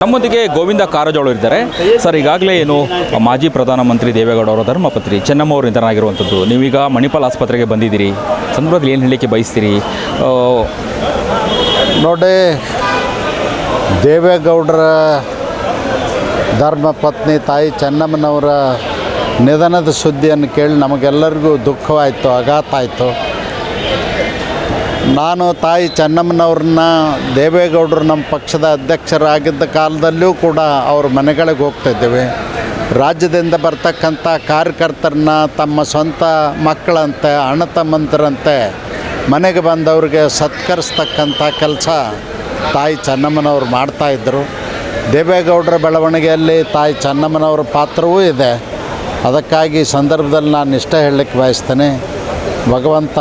ನಮ್ಮೊಂದಿಗೆ ಗೋವಿಂದ ಕಾರಜೋಳ ಇದ್ದಾರೆ ಸರ್. ಈಗಾಗಲೇ ಏನು ಮಾಜಿ ಪ್ರಧಾನಮಂತ್ರಿ ದೇವೇಗೌಡ ಅವರ ಧರ್ಮಪತ್ನಿ ಚೆನ್ನಮ್ಮ ಅವರು ನಿಧನರಾಗಿರುವಂಥದ್ದು. ನೀವೀಗ ಮಣಿಪಾಲ್ ಆಸ್ಪತ್ರೆಗೆ ಬಂದಿದ್ದೀರಿ, ಸಂದರ್ಭದಲ್ಲಿ ಏನು ಹೇಳಲಿಕ್ಕೆ ಬಯಸ್ತೀರಿ? ನೋಡಿ, ದೇವೇಗೌಡರ ಧರ್ಮಪತ್ನಿ ತಾಯಿ ಚೆನ್ನಮ್ಮನವರ ನಿಧನದ ಸುದ್ದಿಯನ್ನು ಕೇಳಿ ನಮಗೆಲ್ಲರಿಗೂ ದುಃಖವಾಯಿತು, ಆಘಾತ ಆಯಿತು. ನಾನು ತಾಯಿ ಚೆನ್ನಮ್ಮನವ್ರನ್ನ ದೇವೇಗೌಡರು ನಮ್ಮ ಪಕ್ಷದ ಅಧ್ಯಕ್ಷರಾಗಿದ್ದ ಕಾಲದಲ್ಲೂ ಕೂಡ ಅವ್ರ ಮನೆಗಳಿಗೆ ಹೋಗ್ತಾಯಿದ್ದೇವೆ. ರಾಜ್ಯದಿಂದ ಬರ್ತಕ್ಕಂಥ ಕಾರ್ಯಕರ್ತರನ್ನ ತಮ್ಮ ಸ್ವಂತ ಮಕ್ಕಳಂತೆ ಅಣ್ಣ ತಮ್ಮಂದಿರಂತೆ ಮನೆಗೆ ಬಂದವ್ರಿಗೆ ಸತ್ಕರಿಸ್ತಕ್ಕಂಥ ಕೆಲಸ ತಾಯಿ ಚೆನ್ನಮ್ಮನವ್ರು ಮಾಡ್ತಾಯಿದ್ರು. ದೇವೇಗೌಡರ ಬೆಳವಣಿಗೆಯಲ್ಲಿ ತಾಯಿ ಚೆನ್ನಮ್ಮನವ್ರ ಪಾತ್ರವೂ ಇದೆ. ಅದಕ್ಕಾಗಿ ಸಂದರ್ಭದಲ್ಲಿ ನಾನು ಇಷ್ಟ ಹೇಳಲಿಕ್ಕೆ ಬಯಸ್ತೇನೆ, ಭಗವಂತ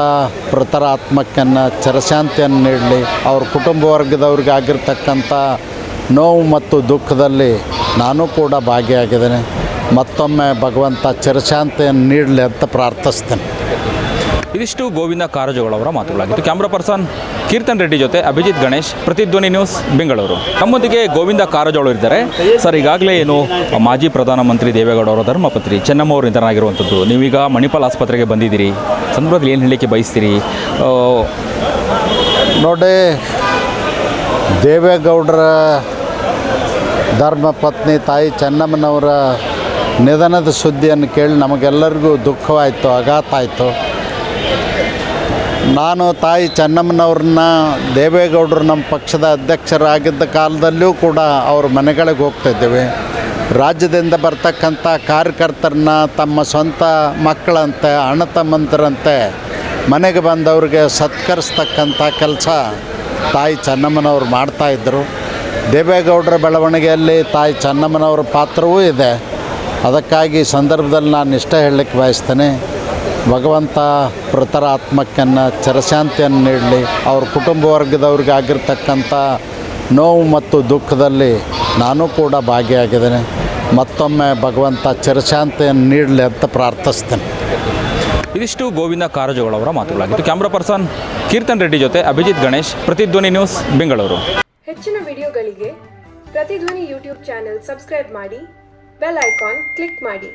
ಮೃತರ ಆತ್ಮಕ್ಕನ್ನು ಚಿರಶಾಂತಿಯನ್ನು ನೀಡಲಿ. ಅವ್ರ ಕುಟುಂಬ ವರ್ಗದವ್ರಿಗೆ ಆಗಿರ್ತಕ್ಕಂಥ ನೋವು ಮತ್ತು ದುಃಖದಲ್ಲಿ ನಾನು ಕೂಡ ಭಾಗಿಯಾಗಿದ್ದೇನೆ. ಮತ್ತೊಮ್ಮೆ ಭಗವಂತ ಚಿರಶಾಂತಿಯನ್ನು ನೀಡಲಿ ಅಂತ ಪ್ರಾರ್ಥಿಸ್ತೇನೆ. ಇದಿಷ್ಟು ಗೋವಿಂದ ಕಾರಜೋಳ ಅವರ ಮಾತುಗಳಾಗಿತ್ತು. ಕ್ಯಾಮ್ರಾ ಪರ್ಸನ್ ಕೀರ್ತನ್ ರೆಡ್ಡಿ ಜೊತೆ ಅಭಿಜಿತ್ ಗಣೇಶ್, ಪ್ರತಿಧ್ವನಿ ನ್ಯೂಸ್, ಬೆಂಗಳೂರು. ನಮ್ಮೊಂದಿಗೆ ಗೋವಿಂದ ಕಾರಜೋಳ ಇದ್ದಾರೆ ಸರ್. ಈಗಾಗಲೇ ಏನು ಮಾಜಿ ಪ್ರಧಾನಮಂತ್ರಿ ದೇವೇಗೌಡ ಅವರ ಧರ್ಮಪತ್ನಿ ಚೆನ್ನಮ್ಮ ಅವರು ನಿಧನರಾಗಿರುವಂಥದ್ದು. ನೀವೀಗ ಮಣಿಪಾಲ್ ಆಸ್ಪತ್ರೆಗೆ ಬಂದಿದ್ದೀರಿ, ಸಂದರ್ಭದಲ್ಲಿ ಏನು ಹೇಳಲಿಕ್ಕೆ ಬಯಸ್ತೀರಿ? ನೋಡಿ, ದೇವೇಗೌಡರ ಧರ್ಮಪತ್ನಿ ತಾಯಿ ಚೆನ್ನಮ್ಮನವರ ನಿಧನದ ಸುದ್ದಿಯನ್ನು ಕೇಳಿ ನಮಗೆಲ್ಲರಿಗೂ ದುಃಖವಾಯಿತು, ಆಘಾತ ಆಯಿತು. ನಾನು ತಾಯಿ ಚೆನ್ನಮ್ಮನವ್ರನ್ನ ದೇವೇಗೌಡರು ನಮ್ಮ ಪಕ್ಷದ ಅಧ್ಯಕ್ಷರಾಗಿದ್ದ ಕಾಲದಲ್ಲೂ ಕೂಡ ಅವ್ರ ಮನೆಗಳಿಗೆ ಹೋಗ್ತಾಯಿದ್ದೇವೆ. ರಾಜ್ಯದಿಂದ ಬರ್ತಕ್ಕಂಥ ಕಾರ್ಯಕರ್ತರನ್ನ ತಮ್ಮ ಸ್ವಂತ ಮಕ್ಕಳಂತೆ ಅಣ್ಣ ತಮ್ಮಂದಿರಂತೆ ಮನೆಗೆ ಬಂದವ್ರಿಗೆ ಸತ್ಕರಿಸ್ತಕ್ಕಂಥ ಕೆಲಸ ತಾಯಿ ಚೆನ್ನಮ್ಮನವ್ರು ಮಾಡ್ತಾಯಿದ್ರು. ದೇವೇಗೌಡರ ಬೆಳವಣಿಗೆಯಲ್ಲಿ ತಾಯಿ ಚೆನ್ನಮ್ಮನವ್ರ ಪಾತ್ರವೂ ಇದೆ. ಅದಕ್ಕಾಗಿ ಸಂದರ್ಭದಲ್ಲಿ ನಾನು ಇಷ್ಟ ಹೇಳಲಿಕ್ಕೆ ಬಯಸ್ತೇನೆ, ಭಗವಂತ ಮೃತರ ಆತ್ಮಕ್ಕನ್ನು ಚಿರಶಾಂತಿಯನ್ನು ನೀಡಲಿ. ಅವ್ರ ಕುಟುಂಬ ವರ್ಗದವ್ರಿಗೆ ಆಗಿರ್ತಕ್ಕಂಥ ನೋವು ಮತ್ತು ದುಃಖದಲ್ಲಿ ನಾನು ಕೂಡ ಭಾಗಿಯಾಗಿದ್ದೇನೆ. ಮತ್ತೊಮ್ಮೆ ಭಗವಂತ ಚಿರಶಾಂತಿಯನ್ನು ನೀಡಲಿ ಅಂತ ಪ್ರಾರ್ಥಿಸ್ತೇನೆ. ಇದಿಷ್ಟು ಗೋವಿಂದ ಕಾರಜೋಳ ಅವರ ಮಾತುಗಳಾಗಿತ್ತು. ಕ್ಯಾಮ್ರಾ ಪರ್ಸನ್ ಕೀರ್ತನ್ ರೆಡ್ಡಿ ಜೊತೆ ಅಭಿಜಿತ್ ಗಣೇಶ್, ಪ್ರತಿಧ್ವನಿ ನ್ಯೂಸ್, ಬೆಂಗಳೂರು. ಹೆಚ್ಚಿನ ವಿಡಿಯೋಗಳಿಗೆ ಪ್ರತಿಧ್ವನಿ ಯೂಟ್ಯೂಬ್ ಚಾನೆಲ್ ಸಬ್ಸ್ಕ್ರೈಬ್ ಮಾಡಿ, ಬೆಲ್ ಐಕಾನ್ ಕ್ಲಿಕ್ ಮಾಡಿ.